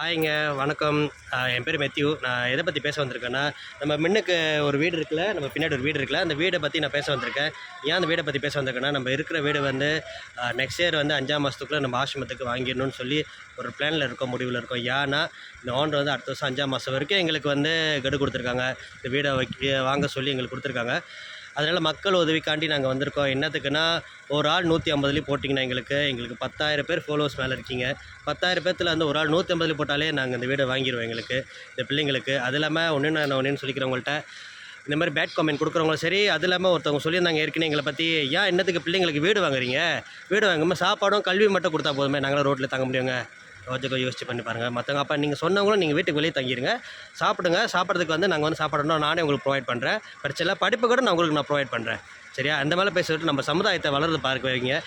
ஹாய்ங்க, வணக்கம். என் பேர் மெத்யூ. நான் எதை பற்றி பேச வந்திருக்கேன்னா, நம்ம முன்னுக்கு ஒரு வீடு இருக்குல்ல, நம்ம பின்னாடி ஒரு வீடு இருக்குல்ல, அந்த வீடை பற்றி நான் பேச வந்திருக்கேன். ஏன் அந்த வீடை பற்றி பேச வந்திருக்கேன்னா, நம்ம இருக்கிற வீடு வந்து நெக்ஸ்ட் இயர் வந்து 5ஆம் மாதத்துக்குள்ளே நம்ம ஆசிரமத்துக்கு வாங்கிடணும்னு சொல்லி ஒரு பிளானில் இருக்கோம், முடிவில் இருக்கோம். ஏன்னா இந்த ஓனர் வந்து அடுத்த வருஷம் 5ஆம் மாதம் வரைக்கும் எங்களுக்கு வந்து கெடு கொடுத்துருக்காங்க. இந்த வீடை வாங்க சொல்லி எங்களுக்கு கொடுத்துருக்காங்க. அதனால் மக்கள் உதவிக்காண்டி நாங்கள் வந்திருக்கோம். என்னத்துக்குன்னா, ஒரு ஆள் 150 போட்டிங்கன்னா எங்களுக்கு 10,000 பேர் ஃபாலோவர்ஸ் மேலே இருக்கீங்க. 10,000 பேர்த்தில் வந்து ஒரு ஆள் 150 போட்டாலே நாங்கள் இந்த வீடை வாங்கிடுவோம் எங்களுக்கு, இந்த பிள்ளைங்களுக்கு. அது இல்லாமல் ஒன்று சொல்லிக்கிறவங்கள்ட்ட, இந்த மாதிரி பேட் கமெண்ட் கொடுக்குறவங்களும் சரி, அது இல்லாமல் ஒருத்தவங்க சொல்லியிருந்தாங்க ஏற்கனவே எங்களை பற்றி, ஏன் என்னத்துக்கு பிள்ளைங்களுக்கு வீடு வாங்குறீங்க, வீடு வாங்காமல் சாப்பாடும் கல்வி மட்டும் கொடுத்தா போதுமே, நாங்களும் ரோட்டில் தங்க முடியுங்க. கொஞ்சம் யோசிச்சு பண்ணி பாருங்கள். மற்றவங்க அப்போ நீங்கள் சொன்னவங்களும் நீங்கள் வீட்டுக்கு வெளியே தங்கிடுங்க, சாப்பிடுங்க. சாப்பிட்றதுக்கு வந்து நாங்கள் வந்து சாப்பாடுனா நானே உங்களுக்கு ப்ரொவைட் பண்ணுறேன். பிரச்சனை படிப்பு கூட நான் உங்களுக்கு ப்ரொவைட் பண்ணுறேன். சரியா? அந்த மாதிரி பேசிட்டு நம்ம சமுதாயத்தை வளர்ந்து பார்க்க வைங்க.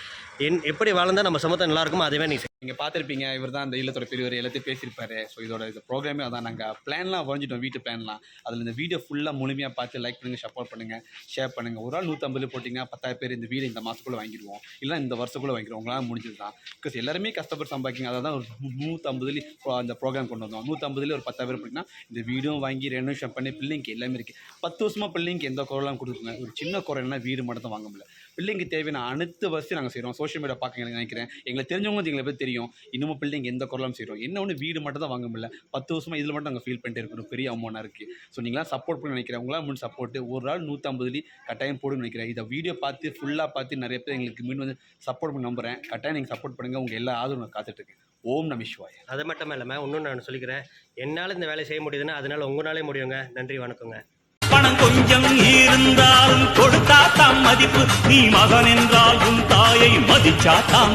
எப்படி வளர்ந்தால் நம்ம சமுதாயம் நல்லா இருக்குமோ அதுவே நீங்கள் பார்த்துருப்பீங்க. இவர் தான் அந்த இல்லத்தோட பெரியவர், எல்லாத்தையும் பேசியிருப்பாரு. ஸோ இதோட ப்ரோக்ராமே அதான். நாங்கள் பிளான்லாம் வரைஞ்சிட்டோம், வீட்டு பிளான்லாம். அதில் இந்த வீடியோ ஃபுல்லாக முழுமையாக பார்த்து லைக் பண்ணுங்கள், சப்போர்ட் பண்ணுங்கள், ஷேர் பண்ணுங்கள். ஒரு ஆள் 150 போட்டிங்கன்னா 10,000 பேர் இந்த வீடு இந்த மாதத்துக்குள்ளே வாங்கிடுவோம், இல்லை இந்த வருஷத்துக்குள்ளே வாங்கிடுவோம். உங்களால் முடிஞ்சது தான். பிகாஸ் எல்லாருமே கஷ்டப்பட்டு சம்பாதிக்கிங்க. அதை தான் ஒரு 150 அந்த ப்ரோக்ராம் கொண்டு வந்தோம். 150 ஒரு 10,000 பேர் போட்டிங்கன்னா இந்த வீடும் வாங்கி ரெனோவேஷன் பண்ணி பிள்ளைங்க எல்லாமே இருக்குது. 10 வருஷமாக பிள்ளைங்க எந்த குறைலாம் கொடுத்துருங்க. ஒரு சின்ன குறை என்ன, வீடு மட்டும் தான் வாங்க முடியல. பிள்ளைங்க தேவையான அனைத்து வசதி நாங்கள் செய்கிறோம். சோஷியல் மீடியா பார்க்க நினைக்கிறேன், எங்களை தெரிஞ்சவங்க எங்களை பற்றி தெரியும். இன்னமும் பிள்ளைங்க எந்த குரலாம் செய்கிறோம். என்ன ஒன்று, வீடு மட்டும் தான் வாங்க முடியல. 10 வருஷமாக இதில் மட்டும் நாங்கள் ஃபீல் பண்ணிட்டு இருக்கோம். பெரிய அமௌண்ட்டாக இருக்குது. ஸோ நீங்களாம் சப்போர்ட் பண்ணி நினைக்கிறேன். உங்களால் முடிஞ்ச சப்போர்ட்டு ஒரு ஆள் 150 கட்டாயம் போடுன்னு நினைக்கிறேன். இதை வீடியோ பார்த்து ஃபுல்லாக பார்த்து நிறைய பேர் எங்களுக்கு மீன் வந்து சப்போர்ட் பண்ணி நம்புகிறேன். கட்டாயம் நீங்கள் சப்போர்ட் பண்ணுங்கள். உங்கள் எல்லா ஆதரவும் நான் காத்துட்ருக்கேன். ஓம் நம சிவாய. அது மட்டும் இல்லாமல் இன்னும் நான் சொல்லிக்கிறேன், என்னால் இந்த வேலை செய்ய முடியுதுன்னா அதனால் உங்களாலே முடியுங்க. நன்றி, வணக்கங்க. பணம் கொஞ்சம் இருந்தாலும் கொடுத்தா தாம் மதிப்பு, நீ மகன் என்றால் உன் தாயை மதிச்சா தாம்